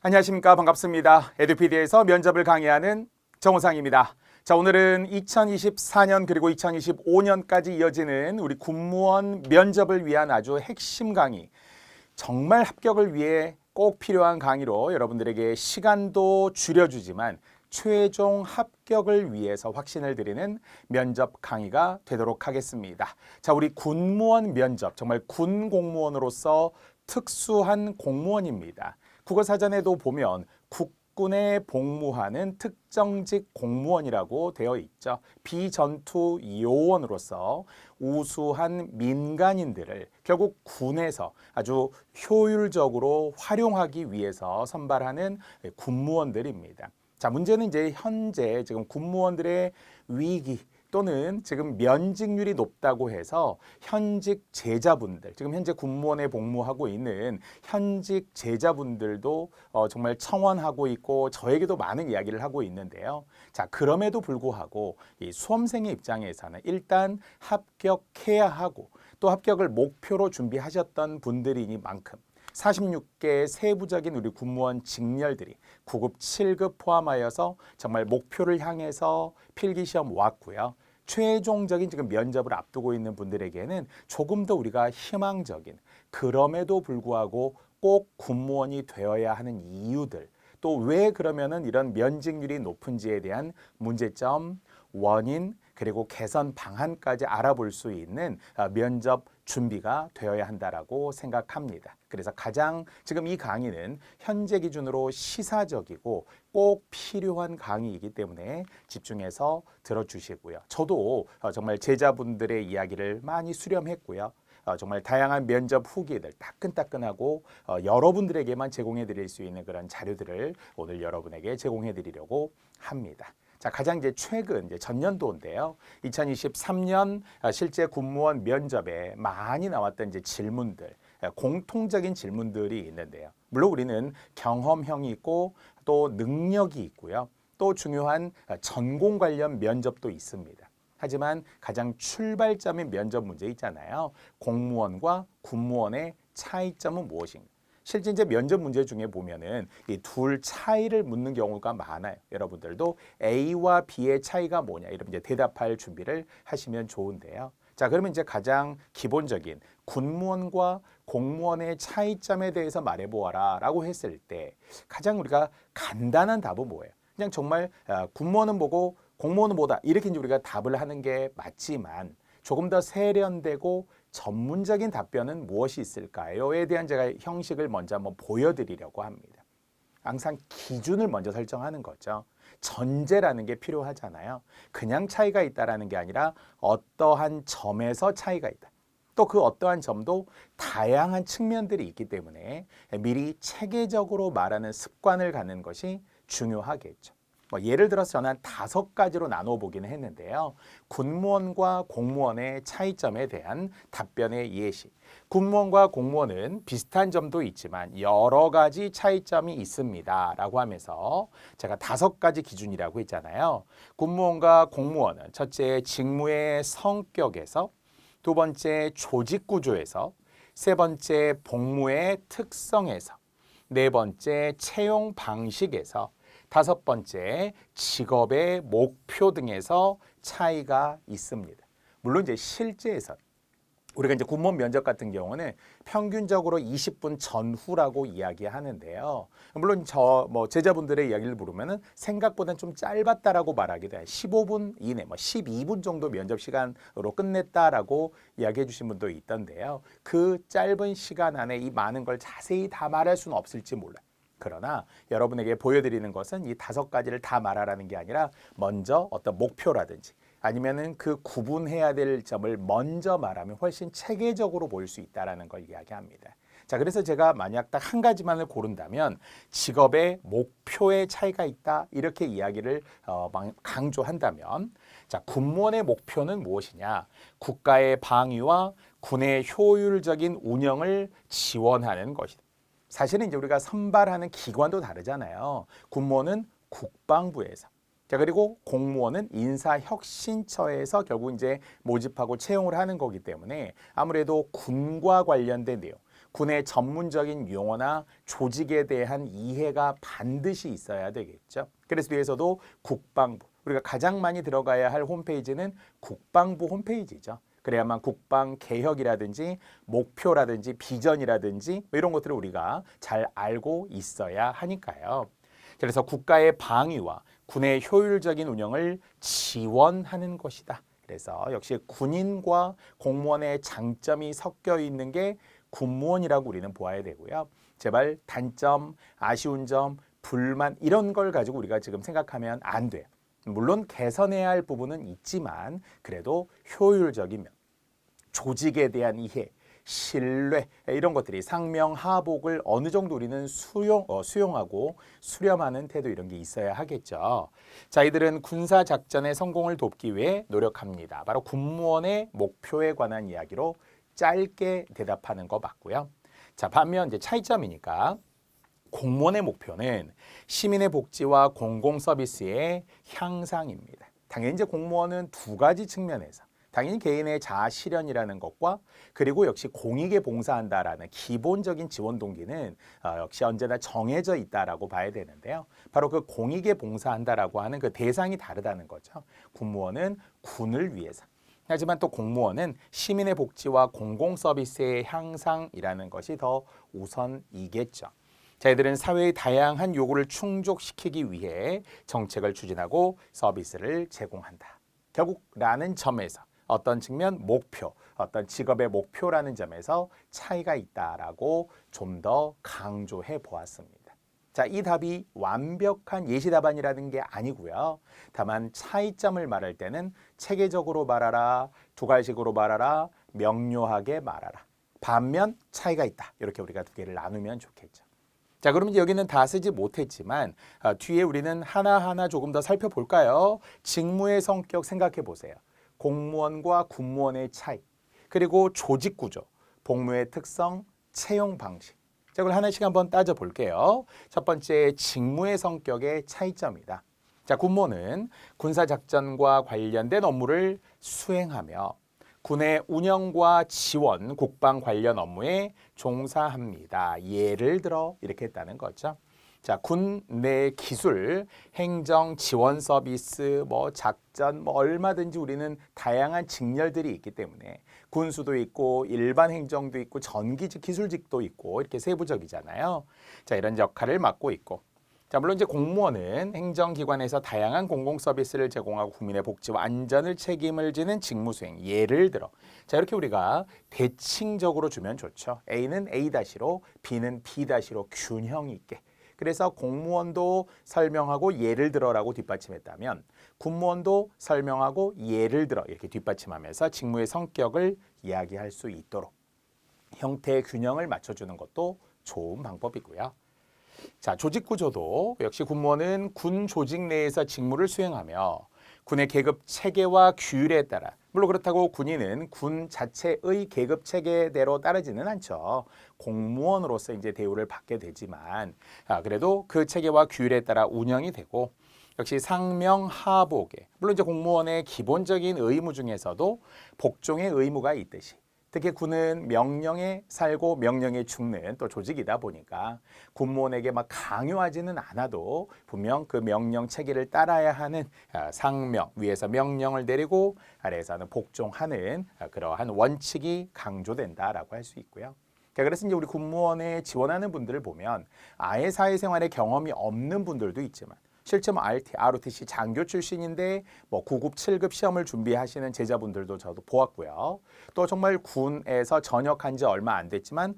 안녕하십니까. 반갑습니다. 에듀피디에서 면접을 강의하는 정호상입니다. 자, 오늘은 2024년 그리고 2025년까지 이어지는 우리 군무원 면접을 위한 아주 핵심 강의, 정말 합격을 위해 꼭 필요한 강의로 여러분들에게 시간도 줄여주지만 최종 합격을 위해서 확신을 드리는 면접 강의가 되도록 하겠습니다. 자, 우리 군무원 면접, 정말 군 공무원으로서 특수한 공무원입니다. 국어사전에도 보면 국군에 복무하는 특정직 공무원이라고 되어 있죠. 비전투 요원으로서 우수한 민간인들을 결국 군에서 아주 효율적으로 활용하기 위해서 선발하는 군무원들입니다. 자, 문제는 이제 현재 지금 군무원들의 위기 또는 지금 면직률이 높다고 해서 현직 제자분들, 지금 현재 군무원에 복무하고 있는 현직 제자분들도 정말 청원하고 있고 저에게도 많은 이야기를 하고 있는데요. 자, 그럼에도 불구하고 이 수험생의 입장에서는 일단 합격해야 하고 또 합격을 목표로 준비하셨던 분들이니만큼 46개의 세부적인 우리 군무원 직렬들이 9급, 7급 포함하여서 정말 목표를 향해서 필기시험 왔고요. 최종적인 지금 면접을 앞두고 있는 분들에게는 조금 더 우리가 희망적인, 그럼에도 불구하고 꼭 군무원이 되어야 하는 이유들, 또 왜 그러면은 이런 면직률이 높은지에 대한 문제점, 원인, 그리고 개선 방안까지 알아볼 수 있는 면접 준비가 되어야 한다라고 생각합니다. 그래서 가장 지금 이 강의는 현재 기준으로 시사적이고 꼭 필요한 강의이기 때문에 집중해서 들어주시고요. 저도 정말 제자분들의 이야기를 많이 수렴했고요. 정말 다양한 면접 후기들 따끈따끈하고 여러분들에게만 제공해 드릴 수 있는 그런 자료들을 오늘 여러분에게 제공해 드리려고 합니다. 자, 가장 이제 최근 이제 전년도인데요. 2023년 실제 군무원 면접에 많이 나왔던 이제 질문들, 공통적인 질문들이 있는데요. 물론 우리는 경험형이 있고 또 능력이 있고요. 또 중요한 전공 관련 면접도 있습니다. 하지만 가장 출발점인 면접 문제 있잖아요. 공무원과 군무원의 차이점은 무엇인가? 실제 이제 면접 문제 중에 보면은 이 둘 차이를 묻는 경우가 많아요. 여러분들도 A와 B의 차이가 뭐냐 이러면 이제 대답할 준비를 하시면 좋은데요. 자, 그러면 이제 가장 기본적인 군무원과 공무원의 차이점에 대해서 말해보아라라고 했을 때 가장 우리가 간단한 답은 뭐예요? 그냥 정말 군무원은 보고 공무원은 뭐다 이렇게 이제 우리가 답을 하는 게 맞지만 조금 더 세련되고 전문적인 답변은 무엇이 있을까요?에 대한 제가 형식을 먼저 한번 보여드리려고 합니다. 항상 기준을 먼저 설정하는 거죠. 전제라는 게 필요하잖아요. 그냥 차이가 있다라는 게 아니라 어떠한 점에서 차이가 있다. 또 그 어떠한 점도 다양한 측면들이 있기 때문에 미리 체계적으로 말하는 습관을 갖는 것이 중요하겠죠. 예를 들어서 저는 한 5가지로 나눠 보기는 했는데요. 군무원과 공무원의 차이점에 대한 답변의 예시. 군무원과 공무원은 비슷한 점도 있지만 여러 가지 차이점이 있습니다. 라고 하면서 제가 5가지 기준이라고 했잖아요. 군무원과 공무원은 첫째 직무의 성격에서, 두 번째 조직 구조에서, 세 번째 복무의 특성에서, 네 번째 채용 방식에서, 다섯 번째, 직업의 목표 등에서 차이가 있습니다. 물론 이제 실제에서 우리가 이제 군무원 면접 같은 경우는 평균적으로 20분 전후라고 이야기하는데요. 물론 제자분들의 이야기를 부르면은 생각보다는 좀 짧았다라고 말하기도 해요. 15분 이내, 12분 정도 면접 시간으로 끝냈다라고 이야기해 주신 분도 있던데요. 그 짧은 시간 안에 이 많은 걸 자세히 다 말할 수는 없을지 몰라요. 그러나 여러분에게 보여드리는 것은 이 5가지를 다 말하라는 게 아니라 먼저 어떤 목표라든지 아니면은 그 구분해야 될 점을 먼저 말하면 훨씬 체계적으로 보일 수 있다라는 걸 이야기합니다. 자, 그래서 제가 만약 딱 한 가지만을 고른다면 직업의 목표의 차이가 있다 이렇게 이야기를 강조한다면, 자, 군무원의 목표는 무엇이냐? 국가의 방위와 군의 효율적인 운영을 지원하는 것이다. 사실은 이제 우리가 선발하는 기관도 다르잖아요. 군무원은 국방부에서, 자, 그리고 공무원은 인사혁신처에서 결국 이제 모집하고 채용을 하는 거기 때문에 아무래도 군과 관련된 내용, 군의 전문적인 용어나 조직에 대한 이해가 반드시 있어야 되겠죠. 그래서 뒤에서도 국방부, 우리가 가장 많이 들어가야 할 홈페이지는 국방부 홈페이지죠. 그래야만 국방 개혁이라든지 목표라든지 비전이라든지 이런 것들을 우리가 잘 알고 있어야 하니까요. 그래서 국가의 방위와 군의 효율적인 운영을 지원하는 것이다. 그래서 역시 군인과 공무원의 장점이 섞여 있는 게 군무원이라고 우리는 보아야 되고요. 제발 단점, 아쉬운 점, 불만 이런 걸 가지고 우리가 지금 생각하면 안 돼요. 물론 개선해야 할 부분은 있지만 그래도 효율적이면 조직에 대한 이해, 신뢰 이런 것들이 상명하복을 어느 정도 우리는 수용하고 수렴하는 태도 이런 게 있어야 하겠죠. 자, 이들은 군사작전의 성공을 돕기 위해 노력합니다. 바로 군무원의 목표에 관한 이야기로 짧게 대답하는 거 맞고요. 자, 반면 이제 차이점이니까 공무원의 목표는 시민의 복지와 공공 서비스의 향상입니다. 당연히 이제 공무원은 두 가지 측면에서 당연히 개인의 자아 실현이라는 것과 그리고 역시 공익에 봉사한다라는 기본적인 지원 동기는 역시 언제나 정해져 있다라고 봐야 되는데요. 바로 그 공익에 봉사한다라고 하는 그 대상이 다르다는 거죠. 군무원은 군을 위해서. 하지만 또 공무원은 시민의 복지와 공공 서비스의 향상이라는 것이 더 우선이겠죠. 자, 이들은 사회의 다양한 요구를 충족시키기 위해 정책을 추진하고 서비스를 제공한다. 결국 라는 점에서 어떤 측면 목표, 어떤 직업의 목표라는 점에서 차이가 있다라고 좀 더 강조해 보았습니다. 자, 이 답이 완벽한 예시 답안이라는 게 아니고요. 다만 차이점을 말할 때는 체계적으로 말하라, 두 가지식으로 말하라, 명료하게 말하라. 반면 차이가 있다. 이렇게 우리가 두 개를 나누면 좋겠죠. 자, 그러면 여기는 다 쓰지 못했지만 뒤에 우리는 하나하나 조금 더 살펴볼까요? 직무의 성격 생각해 보세요. 공무원과 군무원의 차이, 그리고 조직 구조, 복무의 특성, 채용 방식. 자, 그걸 하나씩 한번 따져볼게요. 첫 번째, 직무의 성격의 차이점이다. 자, 군무원은 군사작전과 관련된 업무를 수행하며 군의 운영과 지원, 국방 관련 업무에 종사합니다. 예를 들어 이렇게 했다는 거죠. 자, 군 내 기술, 행정, 지원 서비스, 작전, 얼마든지 우리는 다양한 직렬들이 있기 때문에 군수도 있고 일반 행정도 있고 전기직, 기술직도 있고 이렇게 세부적이잖아요. 자, 이런 역할을 맡고 있고. 자, 물론 이제 공무원은 행정기관에서 다양한 공공 서비스를 제공하고 국민의 복지와 안전을 책임을 지는 직무 수행. 예를 들어, 자, 이렇게 우리가 대칭적으로 주면 좋죠. A는 A-로, B는 B-로 균형 있게. 그래서 공무원도 설명하고 예를 들어라고 뒷받침했다면 군무원도 설명하고 예를 들어 이렇게 뒷받침하면서 직무의 성격을 이야기할 수 있도록 형태의 균형을 맞춰주는 것도 좋은 방법이고요. 자, 조직 구조도 역시 군무원은 군 조직 내에서 직무를 수행하며 군의 계급 체계와 규율에 따라, 물론 그렇다고 군인은 군 자체의 계급 체계대로 따르지는 않죠. 공무원으로서 이제 대우를 받게 되지만 그래도 그 체계와 규율에 따라 운영이 되고, 역시 상명하복에, 물론 이제 공무원의 기본적인 의무 중에서도 복종의 의무가 있듯이 특히 군은 명령에 살고 명령에 죽는 또 조직이다 보니까 군무원에게 막 강요하지는 않아도 분명 그 명령 체계를 따라야 하는 상명, 위에서 명령을 내리고 아래에서는 복종하는 그러한 원칙이 강조된다라고 할 수 있고요. 그래서 이제 우리 군무원에 지원하는 분들을 보면 아예 사회생활에 경험이 없는 분들도 있지만 실제 ROTC 장교 출신인데 9급, 7급 시험을 준비하시는 제자분들도 저도 보았고요. 또 정말 군에서 전역한 지 얼마 안 됐지만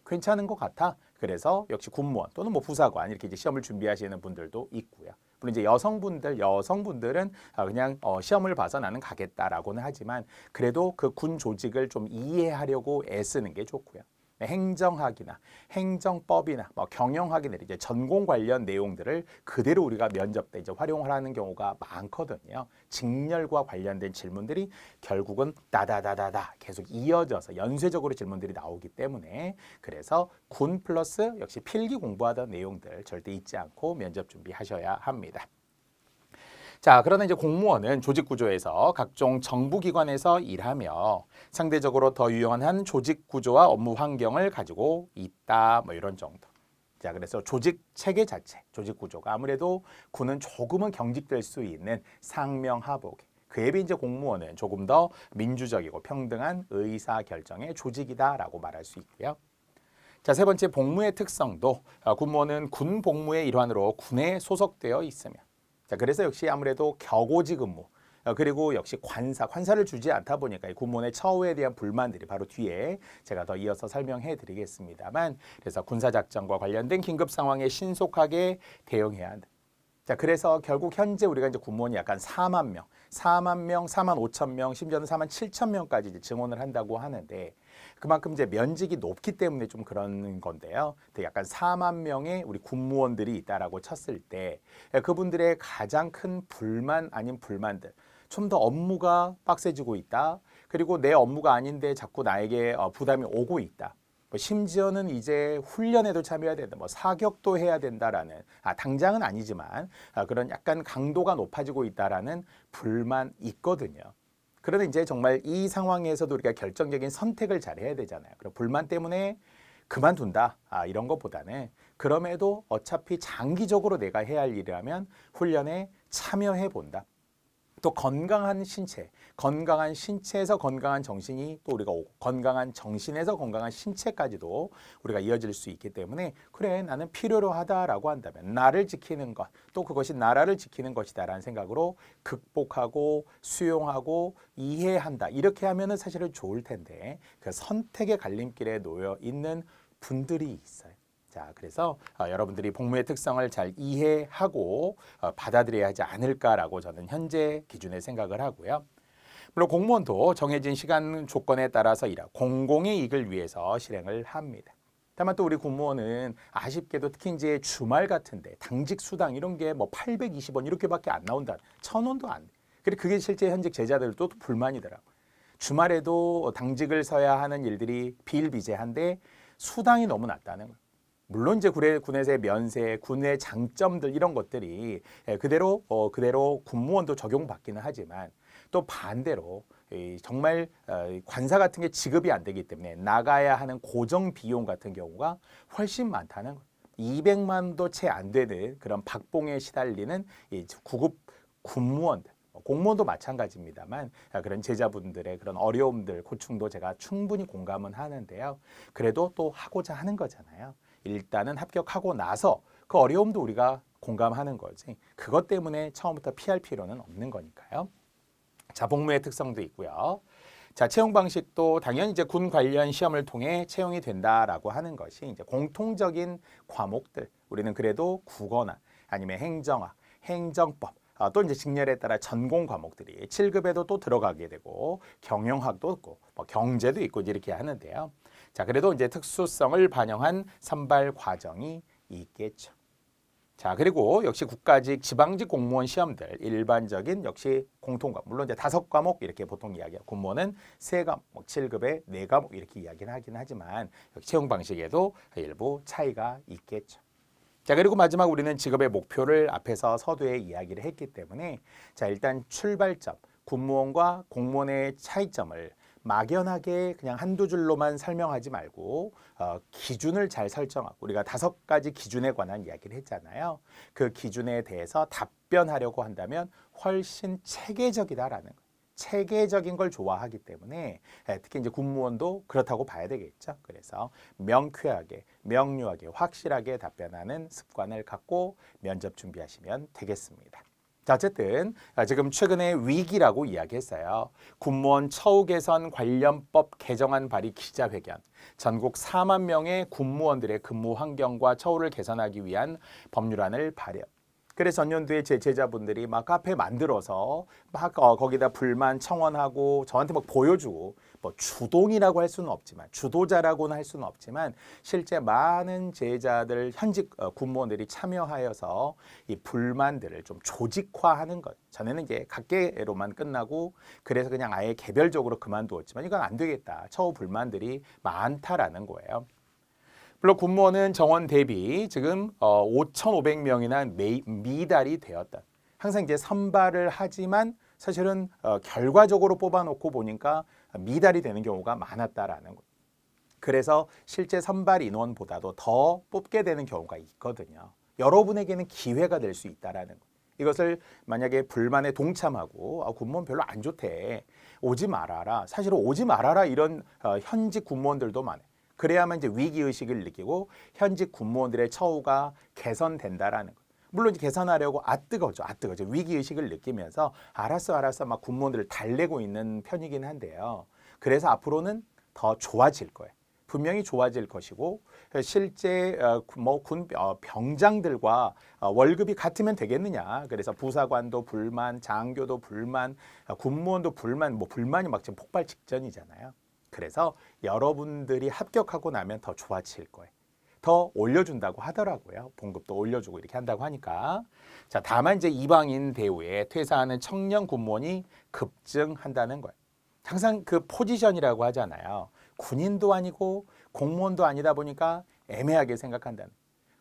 괜찮은 것 같아. 그래서 역시 군무원 또는 부사관 이렇게 이제 시험을 준비하시는 분들도 있고요. 물론 이제 여성분들은 그냥 시험을 봐서 나는 가겠다라고는 하지만 그래도 그 군 조직을 좀 이해하려고 애쓰는 게 좋고요. 행정학이나 행정법이나 경영학이나 이제 전공 관련 내용들을 그대로 우리가 면접 때 이제 활용을 하는 경우가 많거든요. 직렬과 관련된 질문들이 결국은 다다다다다 계속 이어져서 연쇄적으로 질문들이 나오기 때문에 그래서 군 플러스 역시 필기 공부하던 내용들 절대 잊지 않고 면접 준비하셔야 합니다. 자, 그러나 이제 공무원은 조직 구조에서 각종 정부 기관에서 일하며 상대적으로 더 유연한 조직 구조와 업무 환경을 가지고 있다. 뭐 이런 정도. 자, 그래서 조직 체계 자체, 조직 구조가 아무래도 군은 조금은 경직될 수 있는 상명하복. 그에 비해 이제 공무원은 조금 더 민주적이고 평등한 의사 결정의 조직이다라고 말할 수 있고요. 자, 세 번째 복무의 특성도 군무원은 군 복무의 일환으로 군에 소속되어 있으며 자, 그래서 역시 아무래도 격오지 근무 그리고 역시 관사를 주지 않다 보니까 이 군무원의 처우에 대한 불만들이 바로 뒤에 제가 더 이어서 설명해 드리겠습니다만 그래서 군사작전과 관련된 긴급 상황에 신속하게 대응해야 한다. 자, 그래서 결국 현재 우리가 이제 군무원이 약간 4만 명, 4만 5천 명, 심지어는 4만 7천 명까지 이제 증원을 한다고 하는데 그만큼 이제 면직이 높기 때문에 좀 그런 건데요. 약간 4만 명의 우리 군무원들이 있다라고 쳤을 때 그분들의 가장 큰 불만 아닌 불만들, 좀 더 업무가 빡세지고 있다. 그리고 내 업무가 아닌데 자꾸 나에게 부담이 오고 있다. 심지어는 이제 훈련에도 참여해야 된다. 뭐 사격도 해야 된다라는 당장은 아니지만 그런 약간 강도가 높아지고 있다라는 불만 있거든요. 그런데 이제 정말 이 상황에서도 우리가 결정적인 선택을 잘 해야 되잖아요. 그럼 불만 때문에 그만둔다 이런 것보다는 그럼에도 어차피 장기적으로 내가 해야 할 일이라면 훈련에 참여해 본다. 또 건강한 신체에서 건강한 정신이 또 우리가 오고 건강한 정신에서 건강한 신체까지도 우리가 이어질 수 있기 때문에 그래 나는 필요로 하다라고 한다면 나를 지키는 것 또 그것이 나라를 지키는 것이다라는 생각으로 극복하고 수용하고 이해한다 이렇게 하면은 사실은 좋을 텐데 그 선택의 갈림길에 놓여 있는 분들이 있어요. 자, 그래서 여러분들이 복무의 특성을 잘 이해하고 받아들여야 하지 않을까라고 저는 현재 기준에 생각을 하고요. 물론 공무원도 정해진 시간 조건에 따라서 일하고 공공의 이익을 위해서 실행을 합니다. 다만 또 우리 공무원은 아쉽게도 특히 이제 주말 같은데 당직 수당 이런 게 뭐 820원 이렇게밖에 안 나온다. 1,000원도 안 돼. 그리고 그게 실제 현직 제자들도 또 불만이더라고. 주말에도 당직을 서야 하는 일들이 비일비재한데 수당이 너무 낮다는 거예요. 물론 이제 군에서의 면세, 군의 장점들 이런 것들이 그대로 군무원도 적용받기는 하지만 또 반대로 정말 관사 같은 게 지급이 안 되기 때문에 나가야 하는 고정 비용 같은 경우가 훨씬 많다는 거예요. 200만도 채 안 되는 그런 박봉에 시달리는 이 구급 군무원들. 공무원도 마찬가지입니다만 그런 제자분들의 그런 어려움들, 고충도 제가 충분히 공감은 하는데요. 그래도 또 하고자 하는 거잖아요. 일단은 합격하고 나서 그 어려움도 우리가 공감하는 거지. 그것 때문에 처음부터 피할 필요는 없는 거니까요. 자, 복무의 특성도 있고요. 자, 채용 방식도 당연히 이제 군 관련 시험을 통해 채용이 된다라고 하는 것이 이제 공통적인 과목들. 우리는 그래도 국어나 아니면 행정학, 행정법 또 이제 직렬에 따라 전공 과목들이 7급에도 또 들어가게 되고 경영학도 있고 뭐 경제도 있고 이렇게 하는데요. 자, 그래도 이제 특수성을 반영한 선발 과정이 있겠죠. 자, 그리고 역시 국가직, 지방직 공무원 시험들 일반적인 역시 공통과목 물론 이제 5과목 이렇게 보통 이야기해요. 공무원은 3과목, 7급에 4과목 이렇게 이야기는 하긴 하지만 채용 방식에도 일부 차이가 있겠죠. 자, 그리고 마지막 우리는 직업의 목표를 앞에서 서두에 이야기를 했기 때문에 자, 일단 출발점, 군무원과 공무원의 차이점을 막연하게 그냥 한두 줄로만 설명하지 말고 기준을 잘 설정하고 우리가 5가지 기준에 관한 이야기를 했잖아요. 그 기준에 대해서 답변하려고 한다면 훨씬 체계적이다라는 거. 체계적인 걸 좋아하기 때문에 특히 이제 군무원도 그렇다고 봐야 되겠죠. 그래서 명쾌하게, 명료하게, 확실하게 답변하는 습관을 갖고 면접 준비하시면 되겠습니다. 자, 어쨌든 지금 최근에 위기라고 이야기했어요. 군무원 처우 개선 관련법 개정안 발의 기자회견. 전국 4만 명의 군무원들의 근무 환경과 처우를 개선하기 위한 법률안을 발의. 그래서 전년도에 제 제자분들이 막 카페 만들어서 막 거기다 불만 청원하고 저한테 막 보여주고 뭐 주동이라고 할 수는 없지만 주도자라고는 할 수는 없지만 실제 많은 제자들 현직 군무원들이 참여하여서 이 불만들을 좀 조직화하는 것. 전에는 이제 각계로만 끝나고 그래서 그냥 아예 개별적으로 그만두었지만 이건 안 되겠다. 처우 불만들이 많다라는 거예요. 물론 군무원은 정원 대비 지금 5,500명이나 미달이 되었다. 항상 이제 선발을 하지만 사실은 결과적으로 뽑아놓고 보니까 미달이 되는 경우가 많았다라는 거예요. 그래서 실제 선발 인원보다도 더 뽑게 되는 경우가 있거든요. 여러분에게는 기회가 될 수 있다라는 거예요. 이것을 만약에 불만에 동참하고 군무원 별로 안 좋대. 오지 말아라. 사실 오지 말아라 이런 현직 군무원들도 많아요. 그래야만 이제 위기의식을 느끼고 현직 군무원들의 처우가 개선된다라는 거예요. 물론 이제 개선하려고 뜨거워져. 위기의식을 느끼면서 알았어 막 군무원들을 달래고 있는 편이긴 한데요. 그래서 앞으로는 더 좋아질 거예요. 분명히 좋아질 것이고 실제 군 병장들과 월급이 같으면 되겠느냐. 그래서 부사관도 불만, 장교도 불만, 군무원도 불만, 불만이 막 지금 폭발 직전이잖아요. 그래서 여러분들이 합격하고 나면 더 좋아질 거예요. 더 올려준다고 하더라고요. 봉급도 올려주고 이렇게 한다고 하니까. 자, 다만 이제 이방인 대우에 퇴사하는 청년 군무원이 급증한다는 거예요. 항상 그 포지션이라고 하잖아요. 군인도 아니고 공무원도 아니다 보니까 애매하게 생각한다는.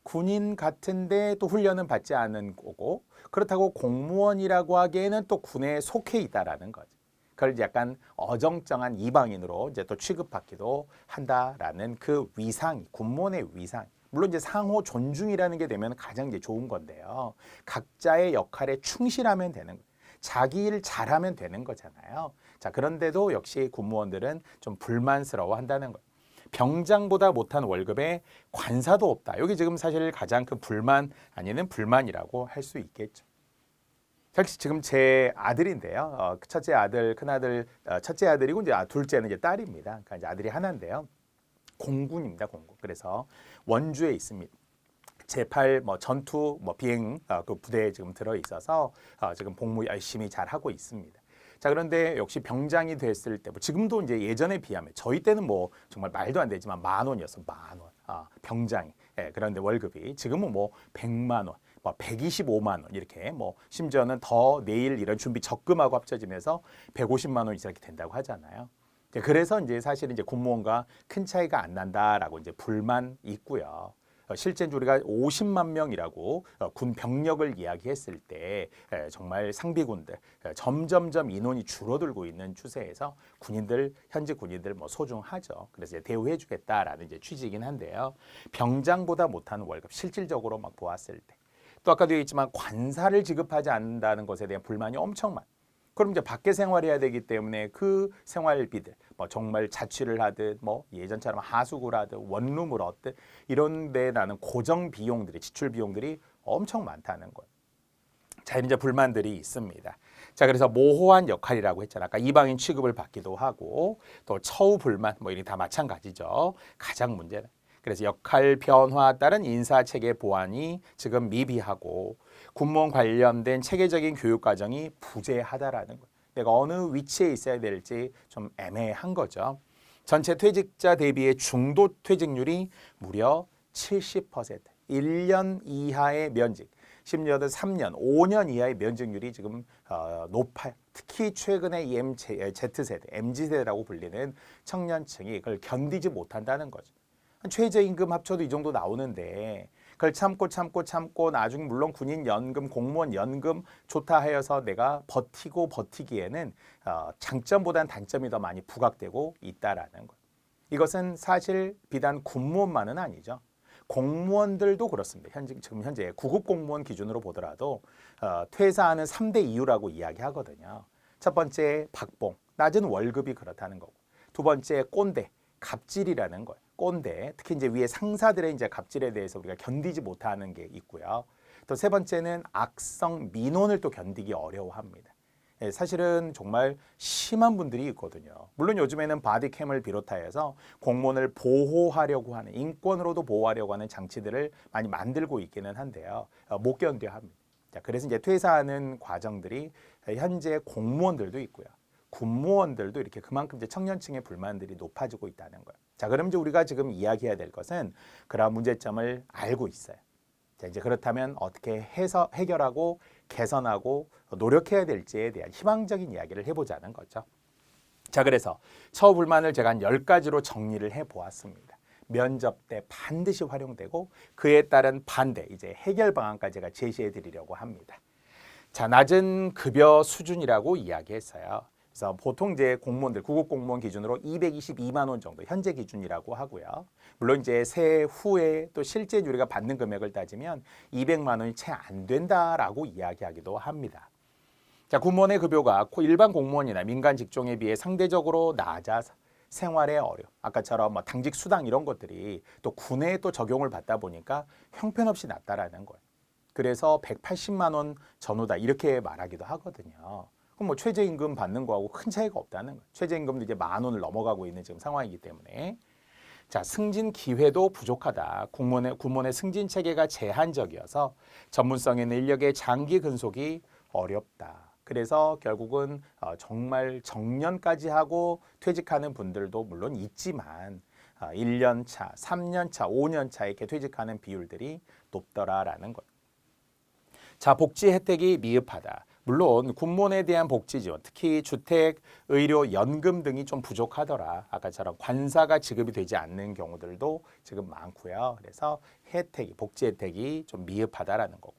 군인 같은데 또 훈련은 받지 않은 거고 그렇다고 공무원이라고 하기에는 또 군에 속해 있다라는 거죠. 그걸 약간 어정쩡한 이방인으로 이제 또 취급받기도 한다라는 그 위상, 군무원의 위상. 물론 이제 상호 존중이라는 게 되면 가장 이제 좋은 건데요. 각자의 역할에 충실하면 되는 거예요. 자기 일 잘하면 되는 거잖아요. 자, 그런데도 역시 군무원들은 좀 불만스러워 한다는 거예요. 병장보다 못한 월급에 관사도 없다. 여기 지금 사실 가장 큰 불만 아니면 불만이라고 할 수 있겠죠. 사실 지금 제 아들인데요. 첫째 아들, 큰아들, 첫째 아들이고 이제 둘째는 이제 딸입니다. 그러니까 이제 아들이 하나인데요. 공군입니다, 공군. 그래서 원주에 있습니다. 제8 전투 비행 그 부대에 지금 들어 있어서 지금 복무 열심히 잘 하고 있습니다. 자, 그런데 역시 병장이 됐을 때 지금도 이제 예전에 비하면 저희 때는 정말 말도 안 되지만 10,000원이었어. 10,000원. 병장이. 예, 그런데 월급이 지금은 100만 원. 125만 원 이렇게 심지어는 더 내일 이런 준비 적금하고 합쳐지면서 150만 원 이렇게 된다고 하잖아요. 그래서 이제 사실은 이제 군무원과 큰 차이가 안 난다라고 이제 불만 있고요. 실제 우리가 50만 명이라고 군 병력을 이야기했을 때 정말 상비군들 점점점 인원이 줄어들고 있는 추세에서 군인들 현직 군인들 소중하죠. 그래서 대우해주겠다라는 이제 취지이긴 한데요. 병장보다 못하는 월급 실질적으로 막 보았을 때. 또 아까도 얘기했지만 관사를 지급하지 않는다는 것에 대한 불만이 엄청 많아요. 그럼 이제 밖에 생활해야 되기 때문에 그 생활비들 정말 자취를 하듯 예전처럼 하숙을 하듯 원룸을 얻듯 이런 데 나는 고정 비용들이 지출 비용들이 엄청 많다는 거예요. 자, 이제 불만들이 있습니다. 자, 그래서 모호한 역할이라고 했잖아. 아까 이방인 취급을 받기도 하고 또 처우 불만 이게 다 마찬가지죠. 가장 문제는. 그래서 역할 변화에 따른 인사체계 보완이 지금 미비하고 군무원 관련된 체계적인 교육 과정이 부재하다라는 거예요. 내가 어느 위치에 있어야 될지 좀 애매한 거죠. 전체 퇴직자 대비의 중도 퇴직률이 무려 70%. 1년 이하의 면직, 심지어는 3년, 5년 이하의 면직률이 지금 높아요. 특히 최근에 이 Z세대, MZ세대라고 불리는 청년층이 그걸 견디지 못한다는 거죠. 최저임금 합쳐도 이 정도 나오는데 그걸 참고 나중에 물론 군인 연금, 공무원 연금 좋다 하여서 내가 버티기에는 장점보다는 단점이 더 많이 부각되고 있다라는 거예요. 이것은 사실 비단 군무원만은 아니죠. 공무원들도 그렇습니다. 지금 현재 구급 공무원 기준으로 보더라도 퇴사하는 3대 이유라고 이야기하거든요. 첫 번째 박봉, 낮은 월급이 그렇다는 거고. 두 번째 꼰대, 갑질이라는 거예요. 꼰대, 특히 이제 위에 상사들의 이제 갑질에 대해서 우리가 견디지 못하는 게 있고요. 또 세 번째는 악성 민원을 또 견디기 어려워합니다. 사실은 정말 심한 분들이 있거든요. 물론 요즘에는 바디캠을 비롯하여서 공무원을 보호하려고 하는 인권으로도 보호하려고 하는 장치들을 많이 만들고 있기는 한데요. 못 견뎌 합니다. 자, 그래서 이제 퇴사하는 과정들이 현재 공무원들도 있고요. 군무원들도 이렇게 그만큼 이제 청년층의 불만들이 높아지고 있다는 거예요. 자, 그럼 이제 우리가 지금 이야기해야 될 것은 그러한 문제점을 알고 있어요. 자, 이제 그렇다면 어떻게 해서 해결하고 개선하고 노력해야 될지에 대한 희망적인 이야기를 해보자는 거죠. 자, 그래서 처우 불만을 제가 한 10가지로 정리를 해보았습니다. 면접 때 반드시 활용되고 그에 따른 반대, 이제 해결 방안까지 제가 제시해 드리려고 합니다. 자, 낮은 급여 수준이라고 이야기했어요. 그래서 보통 이제 공무원들, 구급 공무원 기준으로 222만 원 정도 현재 기준이라고 하고요. 물론 이제 세후에 또 실제 우리가 받는 금액을 따지면 200만 원이 채 안 된다라고 이야기하기도 합니다. 자, 군무원의 급여가 일반 공무원이나 민간 직종에 비해 상대적으로 낮아서 생활의 어려움, 아까처럼 뭐 당직 수당 이런 것들이 또 군에 또 적용을 받다 보니까 형편없이 낮다라는 거예요. 그래서 180만 원 전후다 이렇게 말하기도 하거든요. 그럼 뭐 최저임금 받는 거하고 큰 차이가 없다는 거예요. 최저임금도 이제 10,000원을 넘어가고 있는 지금 상황이기 때문에. 자, 승진 기회도 부족하다. 군무원의 승진 체계가 제한적이어서 전문성 있는 인력의 장기 근속이 어렵다. 그래서 결국은 정말 정년까지 하고 퇴직하는 분들도 물론 있지만 1년 차, 3년 차, 5년 차 이렇게 퇴직하는 비율들이 높더라라는 것. 자, 복지 혜택이 미흡하다. 물론 군무원에 대한 복지 지원, 특히 주택, 의료, 연금 등이 좀 부족하더라. 아까처럼 관사가 지급이 되지 않는 경우들도 지금 많고요. 그래서 복지 혜택이 좀 미흡하다라는 거고.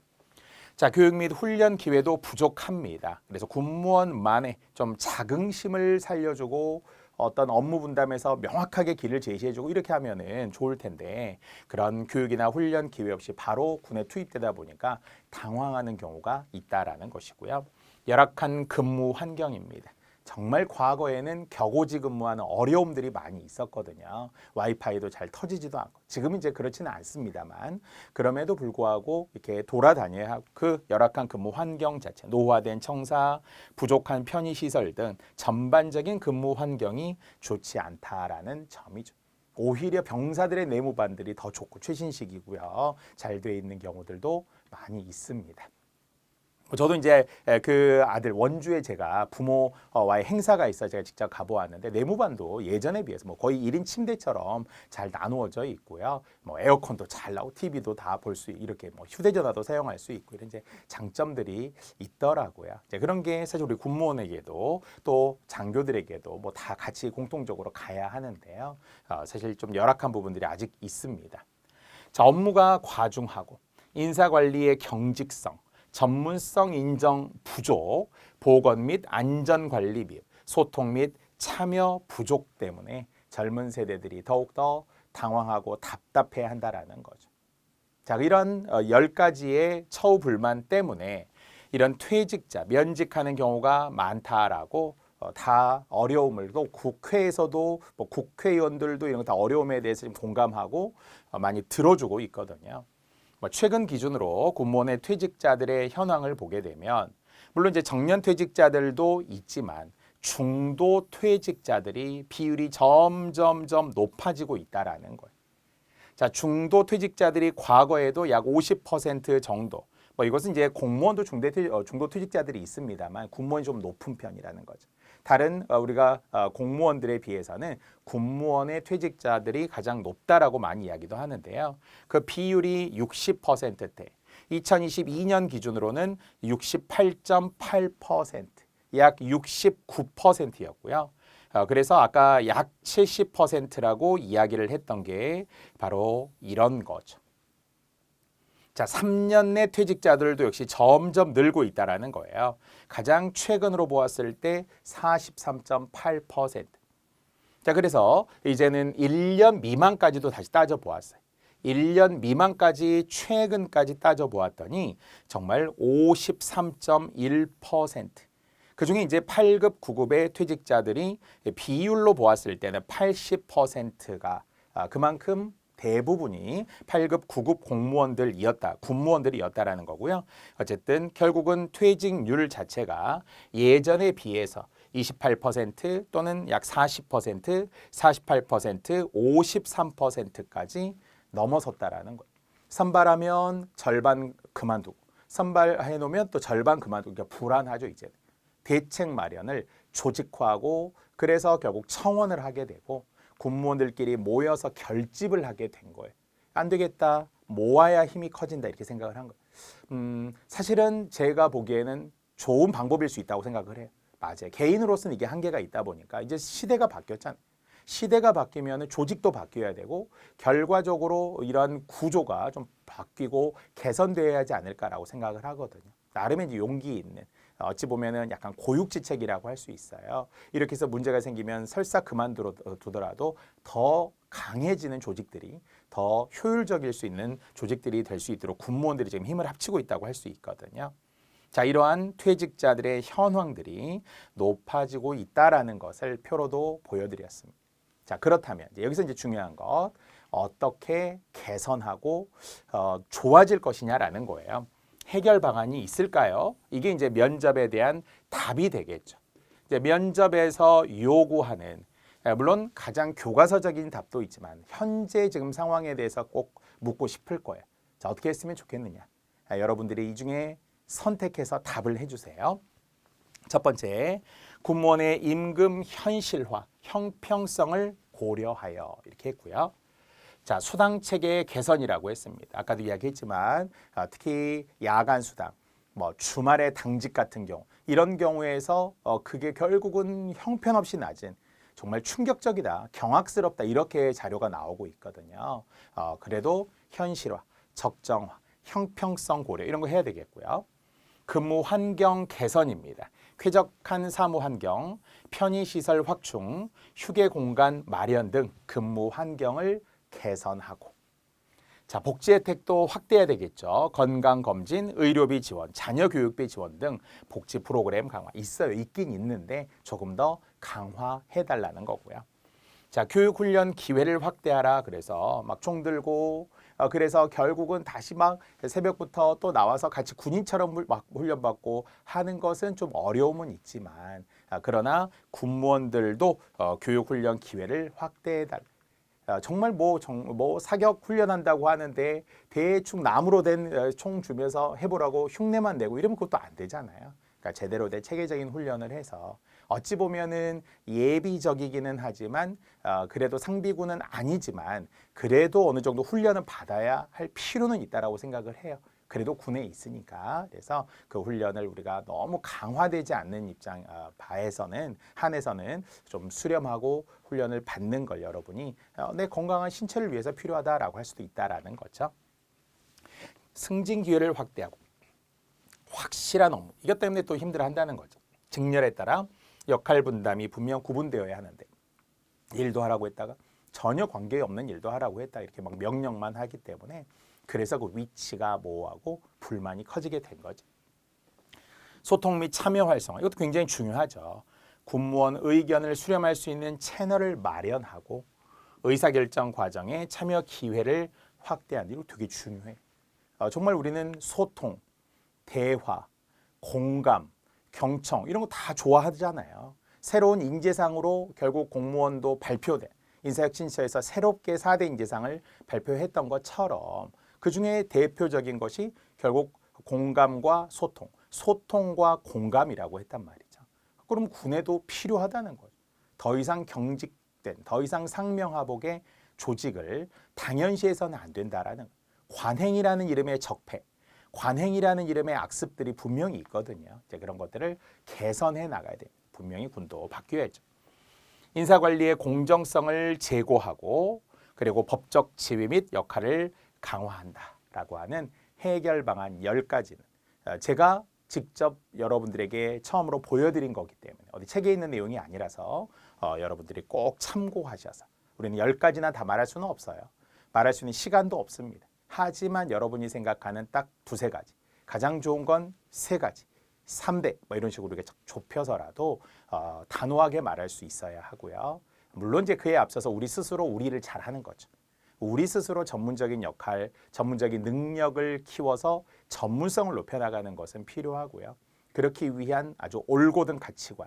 자, 교육 및 훈련 기회도 부족합니다. 그래서 군무원만의 좀 자긍심을 살려주고 어떤 업무 분담에서 명확하게 길을 제시해주고 이렇게 하면은 좋을 텐데 그런 교육이나 훈련 기회 없이 바로 군에 투입되다 보니까 당황하는 경우가 있다라는 것이고요. 열악한 근무 환경입니다. 정말 과거에는 격오지 근무하는 어려움들이 많이 있었거든요. 와이파이도 잘 터지지도 않고 지금은 이제 그렇지는 않습니다만 그럼에도 불구하고 이렇게 돌아다녀야 하고 그 열악한 근무 환경 자체, 노후화된 청사, 부족한 편의시설 등 전반적인 근무 환경이 좋지 않다라는 점이죠. 오히려 병사들의 내무반들이 더 좋고 최신식이고요. 잘 돼 있는 경우들도 많이 있습니다. 저도 이제 그 아들 원주에 제가 부모와의 행사가 있어 제가 직접 가보았는데 내무반도 예전에 비해서 뭐 거의 1인 침대처럼 잘 나누어져 있고요. 뭐 에어컨도 잘 나오고 TV도 다 볼 수 이렇게 뭐 휴대전화도 사용할 수 있고 이런 이제 장점들이 있더라고요. 이제 그런 게 사실 우리 군무원에게도 또 장교들에게도 뭐 다 같이 공통적으로 가야 하는데요. 사실 좀 열악한 부분들이 아직 있습니다. 자, 업무가 과중하고 인사관리의 경직성, 전문성 인정 부족, 보건 및 안전관리 및 소통 및 참여 부족 때문에 젊은 세대들이 더욱더 당황하고 답답해한다라는 거죠. 자, 이런 10가지의 처우 불만 때문에 이런 퇴직자, 면직하는 경우가 많다라고 다 어려움을 또 국회에서도 뭐 국회의원들도 이런 거 다 어려움에 대해서 공감하고 많이 들어주고 있거든요. 최근 기준으로 군무원의 퇴직자들의 현황을 보게 되면 물론 이제 정년 퇴직자들도 있지만 중도 퇴직자들이 비율이 점점점 높아지고 있다라는 거예요. 자, 중도 퇴직자들이 과거에도 약 50% 정도. 뭐 이것은 이제 공무원도 중도 퇴직자들이 있습니다만 군무원이 좀 높은 편이라는 거죠. 다른 우리가 공무원들에 비해서는 군무원의 퇴직자들이 가장 높다라고 많이 이야기도 하는데요. 그 비율이 60%대. 2022년 기준으로는 68.8%, 약 69%였고요. 그래서 아까 약 70%라고 이야기를 했던 게 바로 이런 거죠. 자, 3년 내 퇴직자들도 역시 점점 늘고 있다라는 거예요. 가장 최근으로 보았을 때 43.8%. 자, 그래서 이제는 1년 미만까지도 다시 따져보았어요. 1년 미만까지 최근까지 따져보았더니 정말 53.1%. 그중에 이제 8급, 9급의 퇴직자들이 비율로 보았을 때는 80%가 그만큼 대부분이 8급, 9급 군무원들이었다라는 거고요. 어쨌든 결국은 퇴직률 자체가 예전에 비해서 28% 또는 약 40%, 48%, 53%까지 넘어섰다라는 거예요. 선발하면 절반 그만두고 선발해 놓으면 또 절반 그만두고 그러니까 불안하죠. 이제 대책 마련을 조직화하고 그래서 결국 청원을 하게 되고 군무원들끼리 모여서 결집을 하게 된 거예요. 안 되겠다. 모아야 힘이 커진다. 이렇게 생각을 한 거예요. 사실은 제가 보기에는 좋은 방법일 수 있다고 생각을 해요. 맞아요. 개인으로서는 이게 한계가 있다 보니까 이제 시대가 바뀌었잖아요. 시대가 바뀌면 조직도 바뀌어야 되고 결과적으로 이러한 구조가 좀 바뀌고 개선되어야 하지 않을까라고 생각을 하거든요. 나름의 이제 용기 있는 어찌 보면은 약간 고육지책이라고 할 수 있어요. 이렇게 해서 문제가 생기면 설사 그만두더라도 더 강해지는 조직들이 더 효율적일 수 있는 조직들이 될 수 있도록 군무원들이 지금 힘을 합치고 있다고 할 수 있거든요. 자, 이러한 퇴직자들의 현황들이 높아지고 있다라는 것을 표로도 보여드렸습니다. 자, 그렇다면 여기서 이제 중요한 것 어떻게 개선하고 좋아질 것이냐라는 거예요. 해결 방안이 있을까요? 이게 이제 면접에 대한 답이 되겠죠. 이제 면접에서 요구하는 물론 가장 교과서적인 답도 있지만 현재 지금 상황에 대해서 꼭 묻고 싶을 거예요. 자, 어떻게 했으면 좋겠느냐? 여러분들이 이 중에 선택해서 답을 해주세요. 첫 번째, 군무원의 임금 현실화, 형평성을 고려하여 이렇게 했고요. 자, 수당 체계의 개선이라고 했습니다. 아까도 이야기했지만 특히 야간 수당, 뭐 주말에 당직 같은 경우 이런 경우에서 그게 결국은 형편없이 낮은 정말 충격적이다, 경악스럽다 이렇게 자료가 나오고 있거든요. 그래도 현실화, 적정화, 형평성 고려 이런 거 해야 되겠고요. 근무 환경 개선입니다. 쾌적한 사무 환경, 편의시설 확충, 휴게 공간 마련 등 근무 환경을 개선하고 자, 복지 혜택도 확대해야 되겠죠. 건강검진, 의료비 지원, 자녀교육비 지원 등 복지 프로그램 강화 있긴 있는데 조금 더 강화해달라는 거고요. 자, 교육훈련 기회를 확대하라. 그래서 막 총 들고 그래서 결국은 다시 막 새벽부터 또 나와서 같이 군인처럼 막 훈련받고 하는 것은 좀 어려움은 있지만 그러나 군무원들도 교육훈련 기회를 확대해달라. 정말 뭐 사격 훈련한다고 하는데 대충 나무로 된 총 주면서 해보라고 흉내만 내고 이러면 그것도 안 되잖아요. 그러니까 제대로 된 체계적인 훈련을 해서 어찌 보면은 예비적이기는 하지만 그래도 상비군은 아니지만 그래도 어느 정도 훈련을 받아야 할 필요는 있다라고 생각을 해요. 그래도 군에 있으니까. 그래서 그 훈련을 우리가 너무 강화되지 않는 한에서는 좀 수렴하고 훈련을 받는 걸 여러분이 내 건강한 신체를 위해서 필요하다라고 할 수도 있다라는 거죠. 승진 기회를 확대하고 확실한 업무. 이것 때문에 또 힘들어한다는 거죠. 직렬에 따라 역할 분담이 분명 구분되어야 하는데 일도 하라고 했다가 전혀 관계없는 일도 하라고 했다 이렇게 막 명령만 하기 때문에 그래서 그 위치가 모호하고 불만이 커지게 된 거죠. 소통 및 참여 활성화 이것도 굉장히 중요하죠. 군무원 의견을 수렴할 수 있는 채널을 마련하고 의사결정 과정에 참여 기회를 확대하는 이거 되게 중요해요. 정말 우리는 소통, 대화, 공감, 경청 이런 거 다 좋아하잖아요. 새로운 인재상으로 결국 공무원도 발표돼 인사혁신처에서 새롭게 4대 인재상을 발표했던 것처럼 그중에 대표적인 것이 결국 공감과 소통, 소통과 공감이라고 했단 말이죠. 그럼 군에도 필요하다는 거죠. 더 이상 경직된, 더 이상 상명하복의 조직을 당연시해서는 안 된다라는 관행이라는 이름의 적폐, 관행이라는 이름의 악습들이 분명히 있거든요. 이제 그런 것들을 개선해 나가야 돼요. 분명히 군도 바뀌어야죠. 인사관리의 공정성을 제고하고 그리고 법적 지위 및 역할을 강화한다라고 하는 해결 방안 10가지는 제가 직접 여러분들에게 처음으로 보여드린 거기 때문에 어디 책에 있는 내용이 아니라서 여러분들이 꼭 참고하셔서 우리는 10가지나 다 말할 수는 없어요. 말할 수 있는 시간도 없습니다. 하지만 여러분이 생각하는 딱 2-3가지 가장 좋은 건 3가지 3대 뭐 이런 식으로 이렇게 좁혀서라도 단호하게 말할 수 있어야 하고요. 물론 이제 그에 앞서서 우리 스스로 우리를 잘하는 거죠. 우리 스스로 전문적인 역할, 전문적인 능력을 키워서 전문성을 높여나가는 것은 필요하고요. 그렇기 위한 아주 올곧은 가치관,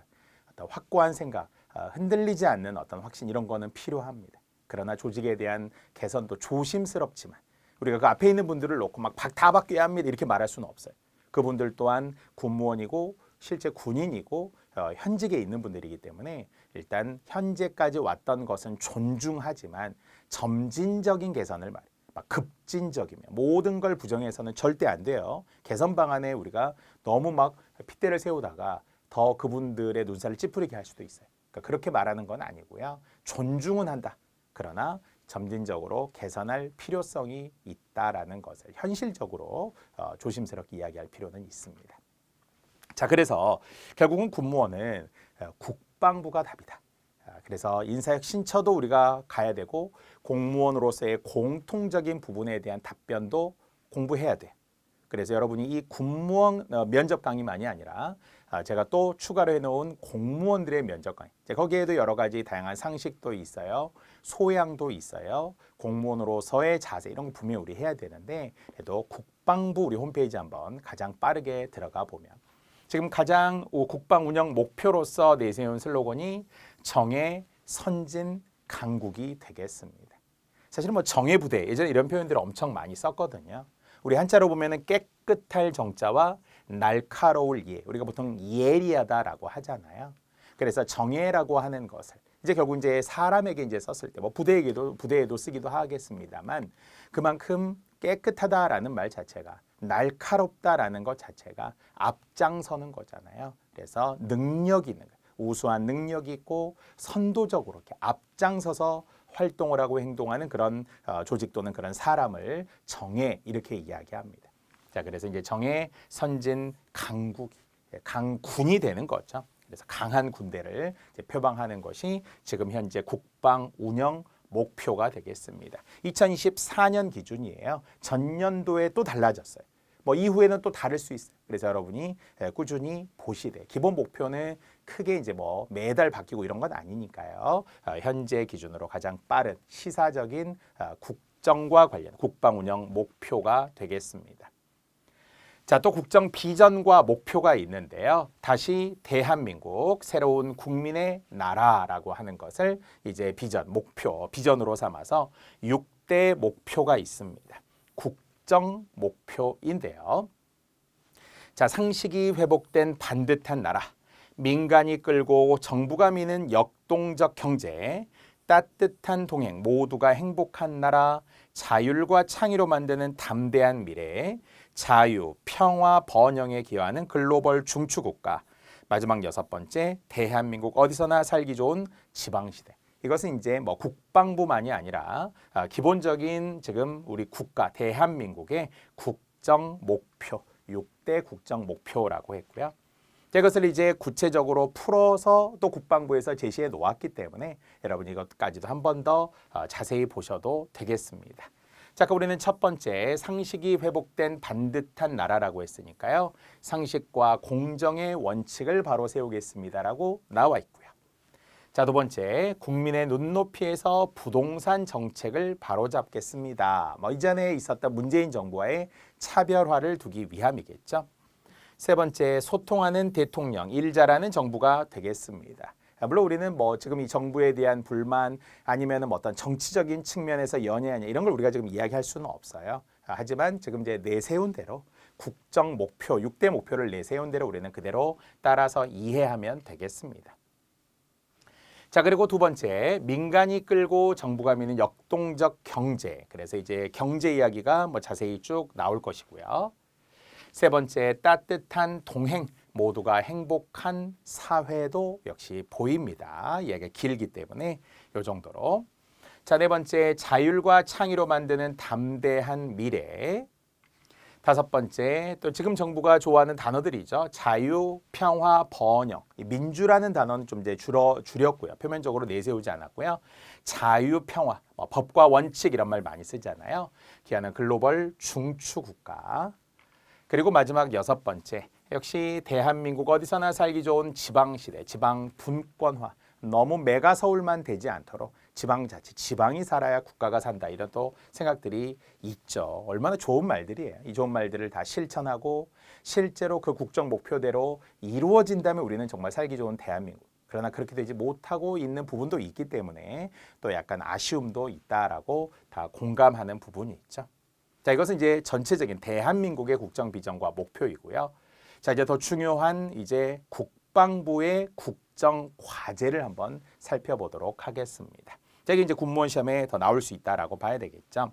어떤 확고한 생각, 흔들리지 않는 어떤 확신 이런 거는 필요합니다. 그러나 조직에 대한 개선도 조심스럽지만 우리가 그 앞에 있는 분들을 놓고 막 다 바뀌어야 합니다 이렇게 말할 수는 없어요. 그분들 또한 군무원이고 실제 군인이고 현직에 있는 분들이기 때문에 일단 현재까지 왔던 것은 존중하지만 점진적인 개선을 말해요. 막 급진적이면 모든 걸 부정해서는 절대 안 돼요. 개선 방안에 우리가 너무 막 핏대를 세우다가 더 그분들의 눈살을 찌푸리게 할 수도 있어요. 그러니까 그러니까 그렇게 말하는 건 아니고요. 존중은 한다. 그러나 점진적으로 개선할 필요성이 있다라는 것을 현실적으로 조심스럽게 이야기할 필요는 있습니다. 자, 그래서 결국은 군무원은 국방부가 답이다. 그래서 인사혁 신처도 우리가 가야 되고 공무원으로서의 공통적인 부분에 대한 답변도 공부해야 돼. 그래서 여러분이 이 군무원 면접 강의만이 아니라 제가 또 추가로 해놓은 공무원들의 면접 강의. 거기에도 여러 가지 다양한 상식도 있어요. 소양도 있어요. 공무원으로서의 자세 이런 거 분명히 우리 해야 되는데 그래도 국방부 우리 홈페이지 한번 가장 빠르게 들어가 보면 지금 가장 국방 운영 목표로서 내세운 슬로건이 정예, 선진, 강국이 되겠습니다. 사실은 뭐 정예 부대 예전에 이런 표현들을 엄청 많이 썼거든요. 우리 한자로 보면은 깨끗할 정자와 날카로울 예, 우리가 보통 예리하다라고 하잖아요. 그래서 정예라고 하는 것을 이제 결국 이제 사람에게 이제 썼을 때 뭐 부대에도 쓰기도 하겠습니다만 그만큼 깨끗하다라는 말 자체가 날카롭다라는 것 자체가 앞장서는 거잖아요. 그래서 능력이 있는 거예요. 우수한 능력이 있고 선도적으로 이렇게 앞장서서 활동을 하고 행동하는 그런 조직 또는 그런 사람을 정예 이렇게 이야기합니다. 자, 그래서 이제 정예, 선진, 강군이 되는 거죠. 그래서 강한 군대를 이제 표방하는 것이 지금 현재 국방 운영 목표가 되겠습니다. 2024년 기준이에요. 전년도에 또 달라졌어요. 뭐 이후에는 또 다를 수 있어요. 그래서 여러분이 꾸준히 보시되 기본 목표는 크게 이제 뭐 매달 바뀌고 이런 건 아니니까요. 현재 기준으로 가장 빠른 시사적인 국정과 관련 국방 운영 목표가 되겠습니다. 자, 또 국정 비전과 목표가 있는데요. 다시 대한민국 새로운 국민의 나라라고 하는 것을 이제 비전, 목표, 비전으로 삼아서 6대 목표가 있습니다. 국정 목표인데요. 자, 상식이 회복된 반듯한 나라, 민간이 끌고 정부가 미는 역동적 경제, 따뜻한 동행, 모두가 행복한 나라, 자율과 창의로 만드는 담대한 미래, 자유, 평화, 번영에 기여하는 글로벌 중추국가, 마지막 6번째, 대한민국 어디서나 살기 좋은 지방시대. 이것은 이제 뭐 국방부만이 아니라 기본적인 지금 우리 국가 대한민국의 국정 목표, 6대 국정 목표라고 했고요. 이것을 이제 구체적으로 풀어서 또 국방부에서 제시해 놓았기 때문에 여러분 이것까지도 한 번 더 자세히 보셔도 되겠습니다. 자, 그럼 우리는 첫 번째 상식이 회복된 반듯한 나라라고 했으니까요. 상식과 공정의 원칙을 바로 세우겠습니다라고 나와 있고요. 자, 두 번째, 국민의 눈높이에서 부동산 정책을 바로잡겠습니다. 뭐 이전에 있었던 문재인 정부와의 차별화를 두기 위함이겠죠. 세 번째, 소통하는 대통령, 일 잘하는 정부가 되겠습니다. 물론 우리는 뭐 지금 이 정부에 대한 불만 아니면은 어떤 정치적인 측면에서 연애하냐 이런 걸 우리가 지금 이야기할 수는 없어요. 하지만 지금 이제 내세운 대로 국정 목표, 6대 목표를 내세운 대로 우리는 그대로 따라서 이해하면 되겠습니다. 자, 그리고 두 번째, 민간이 끌고 정부가 미는 역동적 경제. 그래서 이제 경제 이야기가 뭐 자세히 쭉 나올 것이고요. 세 번째, 따뜻한 동행, 모두가 행복한 사회도 역시 보입니다. 이야기가 길기 때문에 이 정도로. 자, 네 번째, 자율과 창의로 만드는 담대한 미래. 다섯 번째, 또 지금 정부가 좋아하는 단어들이죠. 자유, 평화, 번영. 민주라는 단어는 좀 이제 줄였고요. 표면적으로 내세우지 않았고요. 자유, 평화, 법과 원칙 이런 말 많이 쓰잖아요. 기하는 글로벌 중추 국가. 그리고 마지막 여섯 번째, 역시 대한민국 어디서나 살기 좋은 지방시대, 지방 분권화. 너무 메가 서울만 되지 않도록 지방자치, 지방이 살아야 국가가 산다 이런 또 생각들이 있죠. 얼마나 좋은 말들이에요. 이 좋은 말들을 다 실천하고 실제로 그 국정 목표대로 이루어진다면 우리는 정말 살기 좋은 대한민국. 그러나 그렇게 되지 못하고 있는 부분도 있기 때문에 또 약간 아쉬움도 있다라고 다 공감하는 부분이 있죠. 자, 이것은 이제 전체적인 대한민국의 국정 비전과 목표이고요. 자, 이제 더 중요한 이제 국방부의 국정 과제를 한번 살펴보도록 하겠습니다. 자, 이게 이제 군무원 시험에 더 나올 수 있다라고 봐야 되겠죠.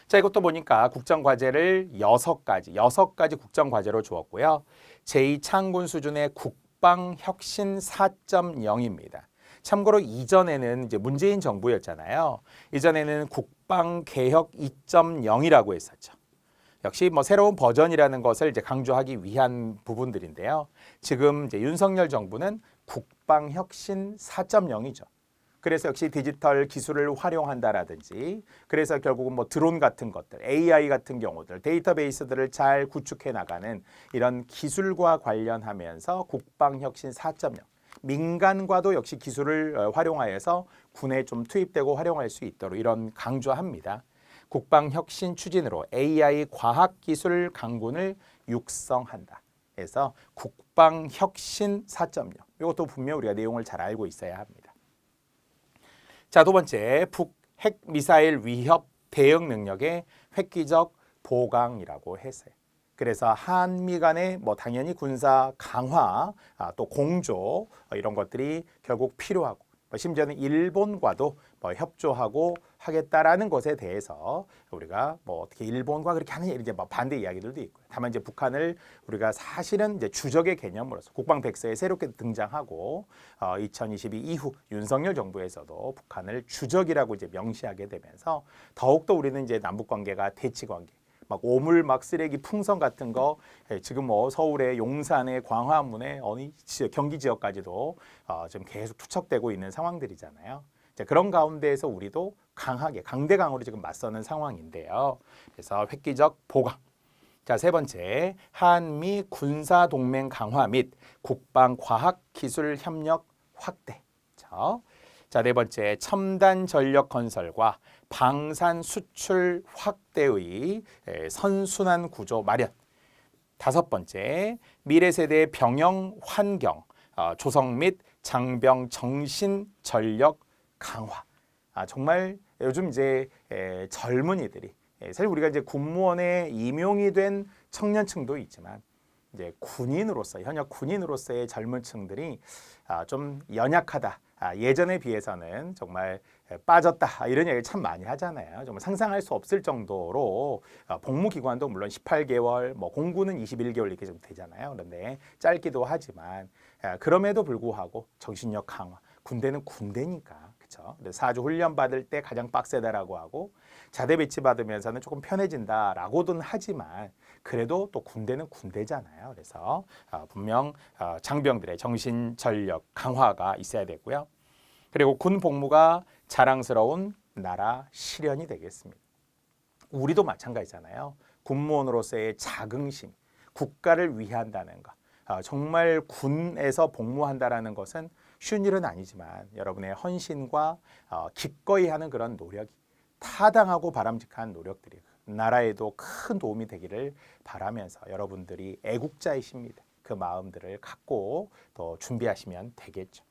자, 이것도 보니까 국정 과제를 6가지 국정 과제로 주었고요. 제2 창군 수준의 국방혁신 4.0입니다. 참고로 이전에는 이제 문재인 정부였잖아요. 이전에는 국방개혁 2.0이라고 했었죠. 역시 뭐 새로운 버전이라는 것을 이제 강조하기 위한 부분들인데요. 지금 이제 윤석열 정부는 국방혁신 4.0이죠. 그래서 역시 디지털 기술을 활용한다라든지, 그래서 결국은 뭐 드론 같은 것들, AI 같은 경우들, 데이터베이스들을 잘 구축해 나가는 이런 기술과 관련하면서 국방혁신 4.0, 민간과도 역시 기술을 활용하여서 군에 좀 투입되고 활용할 수 있도록 이런 강조합니다. 국방혁신 추진으로 AI 과학기술 강군을 육성한다. 그래서 국방혁신 4.0, 이것도 분명 우리가 내용을 잘 알고 있어야 합니다. 자, 두 번째, 북 핵미사일 위협 대응 능력의 획기적 보강이라고 했어요. 그래서 한미 간의 뭐 당연히 군사 강화, 또 공조 이런 것들이 결국 필요하고, 심지어는 일본과도 뭐 협조하고 하겠다라는 것에 대해서 우리가 뭐 어떻게 일본과 그렇게 하느냐 이제 뭐 반대 이야기들도 있고요. 다만 이제 북한을 우리가 사실은 이제 주적의 개념으로서 국방백서에 새롭게 등장하고 2022 이후 윤석열 정부에서도 북한을 주적이라고 이제 명시하게 되면서 더욱더 우리는 이제 남북 관계가 대치 관계, 막 오물 막 쓰레기 풍선 같은 거 지금 뭐 서울의 용산의 광화문에 어느 경기 지역까지도 좀 계속 투척되고 있는 상황들이잖아요. 그런 가운데에서 우리도 강하게 강대강으로 지금 맞서는 상황인데요. 그래서 획기적 보강. 자, 세 번째, 한미 군사 동맹 강화 및 국방 과학 기술 협력 확대. 자, 네 번째, 첨단 전력 건설과 방산 수출 확대의 선순환 구조 마련. 다섯 번째, 미래 세대 병영 환경 조성 및 장병 정신 전력 강화. 정말 요즘 이제 젊은이들이 사실 우리가 이제 군무원에 임용이 된 청년층도 있지만 이제 군인으로서 현역 군인으로서의 젊은 층들이 좀 연약하다. 예전에 비해서는 정말 빠졌다 이런 얘기 참 많이 하잖아요. 정말 상상할 수 없을 정도로 복무 기간도 물론 18개월, 뭐 공군은 21개월 이렇게 좀 되잖아요. 그런데 짧기도 하지만 그럼에도 불구하고 정신력 강화, 군대는 군대니까 그렇죠. 사주 훈련 받을 때 가장 빡세다라고 하고 자대 배치 받으면서는 조금 편해진다라고는 하지만 그래도 또 군대는 군대잖아요. 그래서 분명 장병들의 정신 전력 강화가 있어야 되고요. 그리고 군 복무가 자랑스러운 나라 실현이 되겠습니다. 우리도 마찬가지잖아요. 군무원으로서의 자긍심, 국가를 위한다는 것. 정말 군에서 복무한다라는 것은 쉬운 일은 아니지만 여러분의 헌신과 기꺼이 하는 그런 노력이 타당하고 바람직한 노력들이 나라에도 큰 도움이 되기를 바라면서 여러분들이 애국자이십니다. 그 마음들을 갖고 더 준비하시면 되겠죠.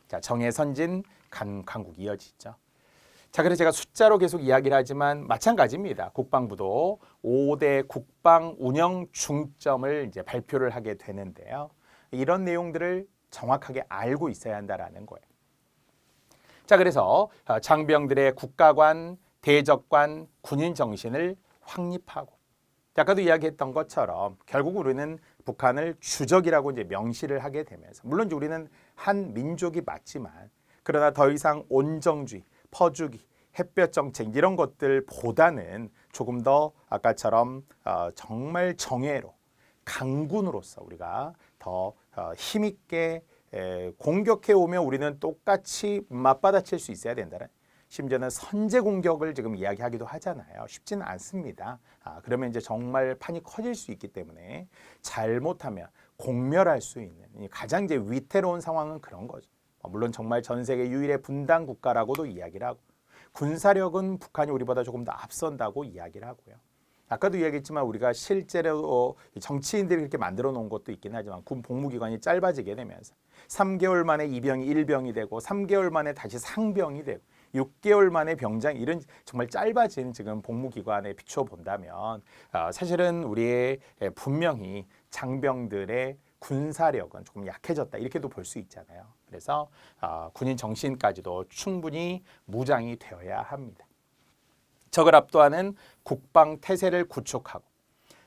자, 정의 선진, 강국 이어지죠. 자, 그래서 제가 숫자로 계속 이야기를 하지만 마찬가지입니다. 국방부도 5대 국방 운영 중점을 이제 발표를 하게 되는데요. 이런 내용들을 정확하게 알고 있어야 한다라는 거예요. 자, 그래서 장병들의 국가관, 대적관, 군인 정신을 확립하고, 아까도 이야기했던 것처럼 결국 우리는 북한을 주적이라고 이제 명시를 하게 되면서 물론 이제 우리는 한 민족이 맞지만 그러나 더 이상 온정주의, 퍼주기, 햇볕 정책 이런 것들보다는 조금 더 아까처럼 정말 정예로 강군으로서 우리가 더 힘있게 공격해 오면 우리는 똑같이 맞받아칠 수 있어야 된다는, 심지어는 선제 공격을 지금 이야기하기도 하잖아요. 쉽지는 않습니다. 그러면 이제 정말 판이 커질 수 있기 때문에 잘못하면 공멸할 수 있는 가장 이제 위태로운 상황은 그런 거죠. 물론 정말 전 세계 유일의 분단 국가라고도 이야기를 하고 군사력은 북한이 우리보다 조금 더 앞선다고 이야기를 하고요. 아까도 이야기했지만 우리가 실제로 정치인들이 그렇게 만들어 놓은 것도 있긴 하지만 군 복무기간이 짧아지게 되면서 3개월 만에 이병이 1병이 되고 3개월 만에 다시 상병이 되고 6개월 만에 병장, 이런 정말 짧아진 지금 복무기간에 비춰본다면 사실은 우리의 분명히 장병들의 군사력은 조금 약해졌다 이렇게도 볼 수 있잖아요. 그래서 군인 정신까지도 충분히 무장이 되어야 합니다. 적을 압도하는 국방 태세를 구축하고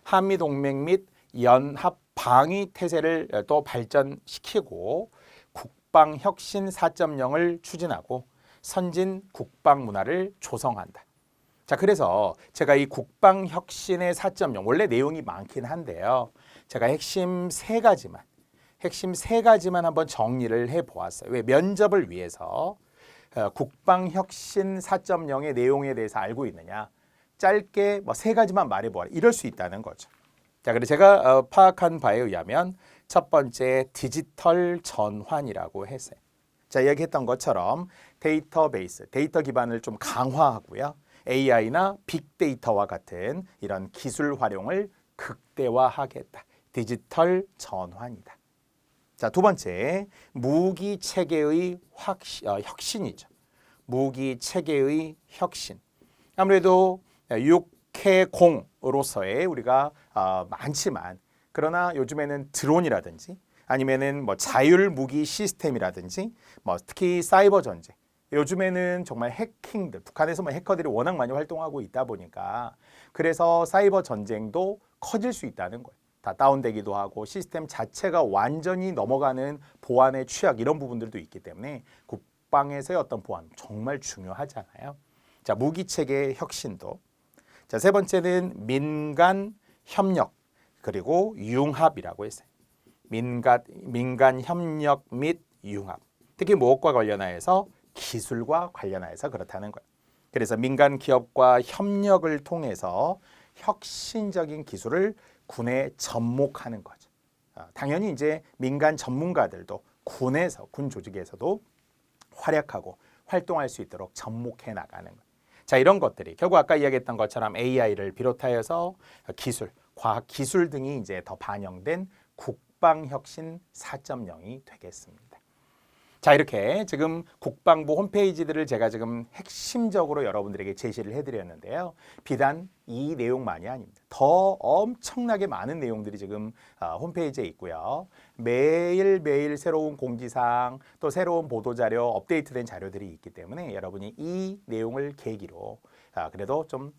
한미 동맹 및 연합 방위 태세를 또 발전시키고 국방혁신 4.0을 추진하고 선진 국방 문화를 조성한다. 자, 그래서 제가 이 국방혁신의 4.0 원래 내용이 많긴 한데요. 제가 핵심 세 가지만 한번 정리를 해보았어요. 왜? 면접을 위해서 국방혁신 4.0의 내용에 대해서 알고 있느냐. 짧게 뭐 세 가지만 말해보아라. 이럴 수 있다는 거죠. 자, 그래서 제가 파악한 바에 의하면 첫 번째 디지털 전환이라고 했어요. 자, 이야기했던 것처럼 데이터베이스, 데이터 기반을 좀 강화하고요. AI나 빅데이터와 같은 이런 기술 활용을 극대화하겠다. 디지털 전환이다. 자, 두 번째, 무기 체계의 혁신이죠. 무기 체계의 혁신. 아무래도 육해공으로서의 우리가 많지만 그러나 요즘에는 드론이라든지 아니면은 뭐 자율 무기 시스템이라든지 뭐 특히 사이버 전쟁. 요즘에는 정말 해킹들, 북한에서 뭐 해커들이 워낙 많이 활동하고 있다 보니까 그래서 사이버 전쟁도 커질 수 있다는 거예요. 다 다운되기도 하고 시스템 자체가 완전히 넘어가는 보안의 취약 이런 부분들도 있기 때문에 국방에서의 어떤 보안 정말 중요하잖아요. 자, 무기체계 혁신도. 자, 세 번째는 민간 협력 그리고 융합이라고 했어요. 민간 협력 및 융합. 특히 무엇과 관련하여서 기술과 관련하여서 그렇다는 거예요. 그래서 민간 기업과 협력을 통해서 혁신적인 기술을 군에 접목하는 거죠. 당연히 이제 민간 전문가들도 군에서 군 조직에서도 활약하고 활동할 수 있도록 접목해 나가는 거예요. 자, 이런 것들이 결국 아까 이야기했던 것처럼 AI를 비롯하여서 기술, 과학 기술 등이 이제 더 반영된 국방혁신 4.0이 되겠습니다. 자, 이렇게 지금 국방부 홈페이지들을 제가 지금 핵심적으로 여러분들에게 제시를 해드렸는데요. 비단 이 내용만이 아닙니다. 더 엄청나게 많은 내용들이 지금 홈페이지에 있고요. 매일매일 새로운 공지사항 또 새로운 보도자료, 업데이트된 자료들이 있기 때문에 여러분이 이 내용을 계기로 그래도 좀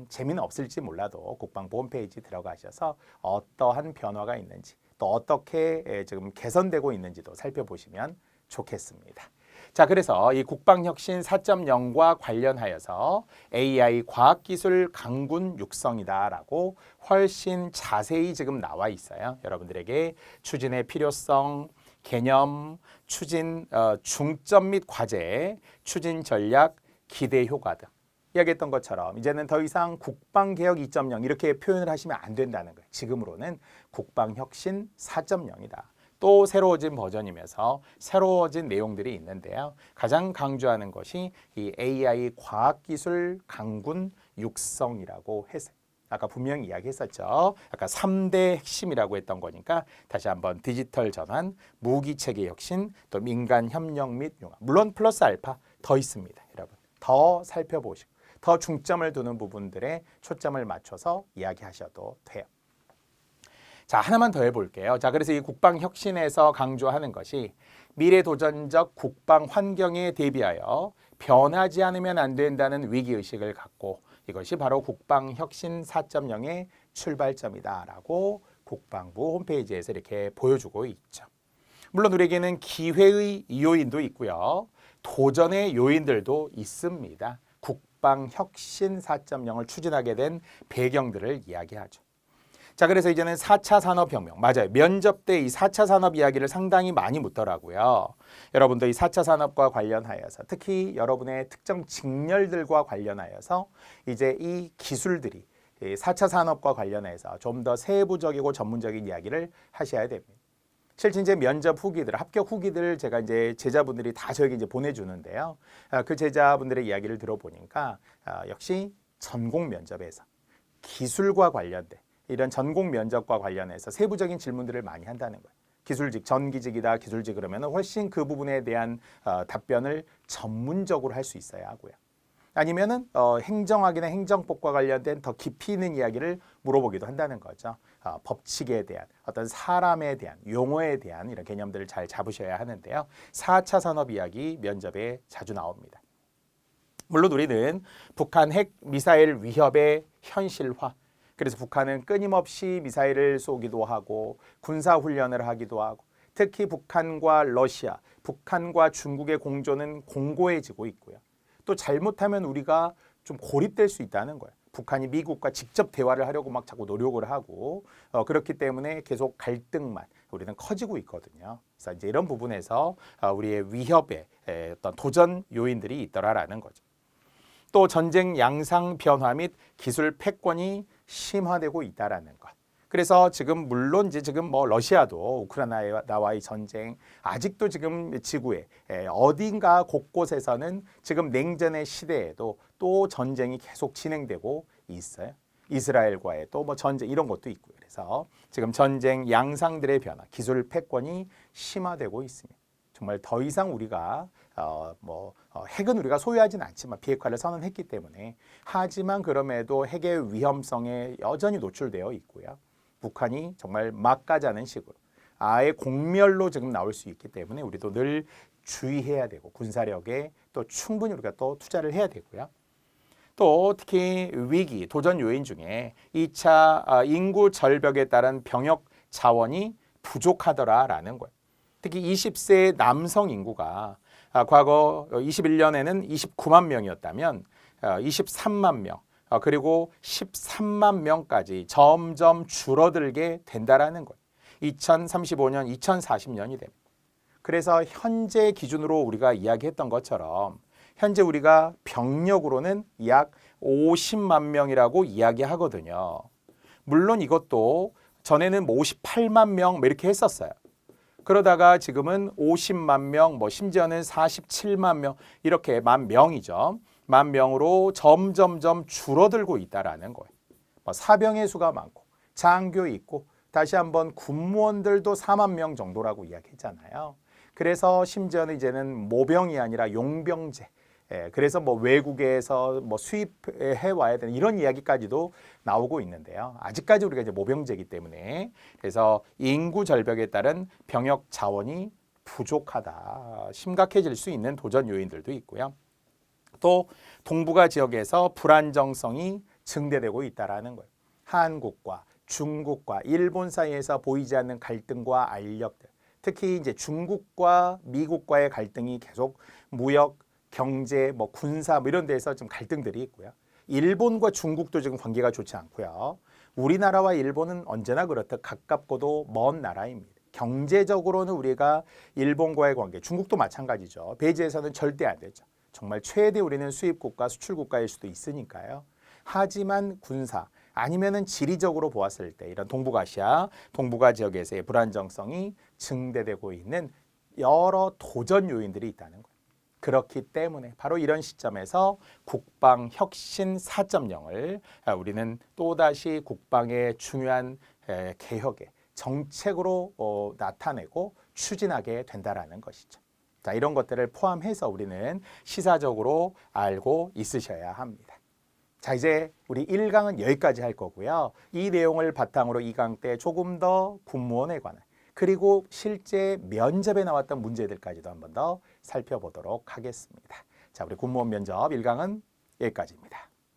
재미는 없을지 몰라도 국방부 홈페이지 들어가셔서 어떠한 변화가 있는지 또 어떻게 지금 개선되고 있는지도 살펴보시면 좋겠습니다. 자, 그래서 이 국방혁신 4.0과 관련하여서 AI 과학기술 강군 육성이다라고 훨씬 자세히 지금 나와 있어요. 여러분들에게 추진의 필요성, 개념, 추진 중점 및 과제, 추진 전략, 기대 효과 등 이야기했던 것처럼 이제는 더 이상 국방개혁 2.0 이렇게 표현을 하시면 안 된다는 거예요. 지금으로는 국방혁신 4.0이다. 또 새로워진 버전이면서 새로워진 내용들이 있는데요. 가장 강조하는 것이 이 AI 과학기술 강군 육성이라고 했어요. 아까 분명히 이야기했었죠. 아까 3대 핵심이라고 했던 거니까 다시 한번 디지털 전환, 무기체계 혁신, 또 민간 협력 및 융합. 물론 플러스 알파 더 있습니다. 여러분. 더 살펴보시고 더 중점을 두는 부분들에 초점을 맞춰서 이야기하셔도 돼요. 자, 하나만 더 해볼게요. 자, 그래서 이 국방혁신에서 강조하는 것이 미래도전적 국방 환경에 대비하여 변하지 않으면 안 된다는 위기의식을 갖고 이것이 바로 국방혁신 4.0의 출발점이다라고 국방부 홈페이지에서 이렇게 보여주고 있죠. 물론 우리에게는 기회의 요인도 있고요. 도전의 요인들도 있습니다. 국방혁신 4.0을 추진하게 된 배경들을 이야기하죠. 자, 그래서 이제는 4차 산업혁명, 맞아요. 면접 때 이 4차 산업 이야기를 상당히 많이 묻더라고요. 여러분도 이 4차 산업과 관련하여서 특히 여러분의 특정 직렬들과 관련하여서 이제 이 기술들이 4차 산업과 관련해서 좀 더 세부적이고 전문적인 이야기를 하셔야 됩니다. 실제 이제 면접 후기들, 합격 후기들 제가 이제 제자분들이 다 저에게 이제 보내주는데요. 그 제자분들의 이야기를 들어보니까 역시 전공 면접에서 기술과 관련된 이런 전공 면접과 관련해서 세부적인 질문들을 많이 한다는 거예요. 기술직, 전기직이다, 기술직 그러면 훨씬 그 부분에 대한 답변을 전문적으로 할 수 있어야 하고요. 아니면은 행정학이나 행정법과 관련된 더 깊이 있는 이야기를 물어보기도 한다는 거죠. 법칙에 대한 어떤 사람에 대한 용어에 대한 이런 개념들을 잘 잡으셔야 하는데요. 4차 산업 이야기 면접에 자주 나옵니다. 물론 우리는 북한 핵 미사일 위협의 현실화 그래서 북한은 끊임없이 미사일을 쏘기도 하고 군사훈련을 하기도 하고 특히 북한과 러시아, 북한과 중국의 공조는 공고해지고 있고요. 또 잘못하면 우리가 좀 고립될 수 있다는 거예요. 북한이 미국과 직접 대화를 하려고 막 자꾸 노력을 하고 그렇기 때문에 계속 갈등만 우리는 커지고 있거든요. 그래서 이제 이런 부분에서 우리의 위협의 어떤 도전 요인들이 있더라라는 거죠. 또 전쟁 양상 변화 및 기술 패권이 심화되고 있다라는 것. 그래서 지금 물론 이제 지금 뭐 러시아도 우크라이나와의 전쟁 아직도 지금 지구에 어딘가 곳곳에서는 지금 냉전의 시대에도 또 전쟁이 계속 진행되고 있어요. 이스라엘과의 또 뭐 전쟁 이런 것도 있고요. 그래서 지금 전쟁 양상들의 변화, 기술 패권이 심화되고 있습니다. 정말 더 이상 우리가 핵은 우리가 소유하지는 않지만 비핵화를 선언했기 때문에 하지만 그럼에도 핵의 위험성에 여전히 노출되어 있고요. 북한이 정말 막가자는 식으로 아예 공멸로 지금 나올 수 있기 때문에 우리도 늘 주의해야 되고 군사력에 또 충분히 우리가 또 투자를 해야 되고요. 또 특히 위기, 도전 요인 중에 2차 인구 절벽에 따른 병역 자원이 부족하더라라는 거예요. 특히 20세 남성 인구가 과거 21년에는 29만 명이었다면 23만 명 그리고 13만 명까지 점점 줄어들게 된다라는 거예요. 2035년, 2040년이 됩니다. 그래서 현재 기준으로 우리가 이야기했던 것처럼 현재 우리가 병력으로는 약 50만 명이라고 이야기하거든요. 물론 이것도 전에는 뭐 58만 명 이렇게 했었어요. 그러다가 지금은 50만 명, 뭐 심지어는 47만 명 이렇게 만 명이죠. 만 명으로 점점점 줄어들고 있다라는 거예요. 사병의 수가 많고 장교 있고 다시 한번 군무원들도 4만 명 정도라고 이야기했잖아요. 그래서 심지어는 이제는 모병이 아니라 용병제. 그래서 뭐 외국에서 뭐 수입해 와야 되는 이런 이야기까지도 나오고 있는데요. 아직까지 우리가 이제 모병제이기 때문에 그래서 인구 절벽에 따른 병역 자원이 부족하다. 심각해질 수 있는 도전 요인들도 있고요. 또 동북아 지역에서 불안정성이 증대되고 있다라는 거예요. 한국과 중국과 일본 사이에서 보이지 않는 갈등과 알력들, 특히 이제 중국과 미국과의 갈등이 계속 무역, 경제, 뭐 군사 뭐 이런 데서 좀 갈등들이 있고요. 일본과 중국도 지금 관계가 좋지 않고요. 우리나라와 일본은 언제나 그렇듯 가깝고도 먼 나라입니다. 경제적으로는 우리가 일본과의 관계, 중국도 마찬가지죠. 배제해서는 절대 안 되죠. 정말 최대 우리는 수입국가, 수출국가일 수도 있으니까요. 하지만 군사 아니면은 지리적으로 보았을 때 이런 동북아시아, 동북아 지역에서의 불안정성이 증대되고 있는 여러 도전 요인들이 있다는 거예요. 그렇기 때문에 바로 이런 시점에서 국방 혁신 4.0을 우리는 또다시 국방의 중요한 개혁의 정책으로 나타내고 추진하게 된다라는 것이죠. 자, 이런 것들을 포함해서 우리는 시사적으로 알고 있으셔야 합니다. 자, 이제 우리 1강은 여기까지 할 거고요. 이 내용을 바탕으로 2강 때 조금 더 군무원에 관한 그리고 실제 면접에 나왔던 문제들까지도 한번 더 살펴보도록 하겠습니다. 자, 우리 군무원 면접 1강은 여기까지입니다.